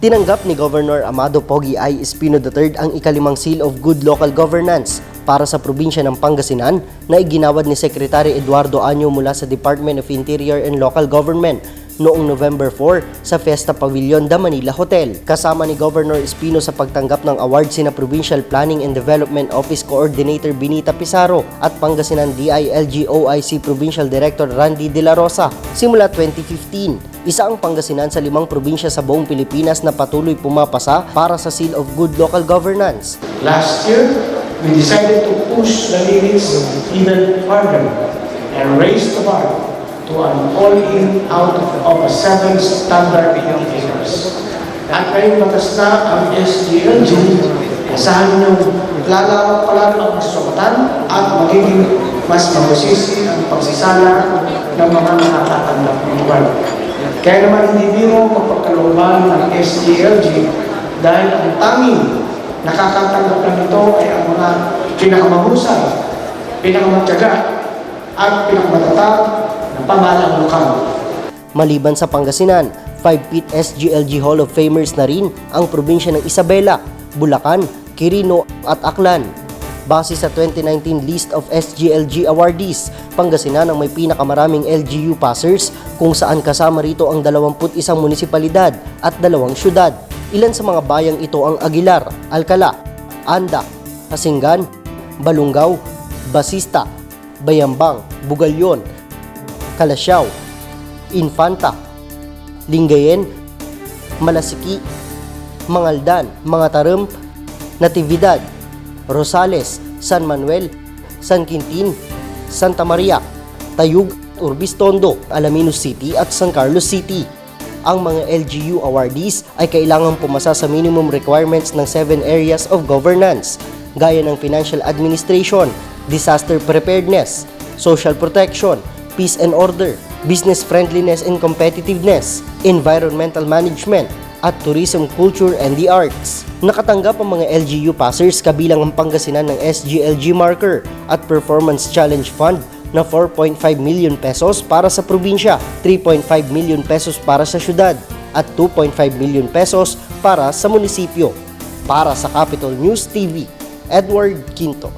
Tinanggap ni Governor Amado Pogi I. Espino III ang Ika-Limang Seal of Good Local Governance para sa probinsya ng Pangasinan na iginawad ni Secretary Eduardo Año mula sa Department of Interior and Local Government noong November 4 sa Fiesta Pavilion da Manila Hotel. Kasama ni Governor Espino sa pagtanggap ng award sina Provincial Planning and Development Office Coordinator Benita Pizarro at Pangasinan DILGOIC Provincial Director Randy De La Rosa. Simula 2015, isa ang Pangasinan sa 5 probinsya sa buong Pilipinas na patuloy pumapasa para sa Seal of Good Local Governance. Last year, we decided to push the limits even further and raise the bar to an all-in out of 7 standard indicators. At ngayong batas na ang SGLG, asahan nyo lalawak pala ang kasulatan at magiging mas mabusisi ang pagsisala ng mga nakatatanggap ng lugar. Kaya naman hindi biro magpagkalooban ng SGLG dahil ang tanging nakakatanggap na nito ay ang mga pinakamahusay, pinakamatyaga at pinakamatatag na pamahalang lokal. Maliban sa Pangasinan, 5-feet SGLG Hall of Famers na rin ang probinsya ng Isabela, Bulacan, Quirino at Aklan. Base sa 2019 list of SGLG awardees, Pangasinan ang may pinakamaraming LGU passers kung saan kasama rito ang 21 munisipalidad at 2 syudad. Ilan sa mga bayang ito ang Aguilar, Alcala, Anda, Hasingan, Balungaw, Basista, Bayambang, Bugalyon, Calasiao, Infanta, Lingayen, Malasiki, Mangaldan, Mangatarem, Natividad, Rosales, San Manuel, San Quintin, Santa Maria, Tayug, Urbistondo, Alaminos City at San Carlos City. Ang mga LGU awardees ay kailangang pumasa sa minimum requirements ng 7 areas of governance, gaya ng financial administration, disaster preparedness, social protection, peace and order, business friendliness and competitiveness, environmental management, at tourism, culture, and the arts. Nakatanggap ang mga LGU passers kabilang ang Pangasinan ng SGLG marker at performance challenge fund na 4.5 million pesos para sa probinsya, 3.5 million pesos para sa syudad, at 2.5 million pesos para sa munisipyo. Para sa Capital News TV, Edward Quinto.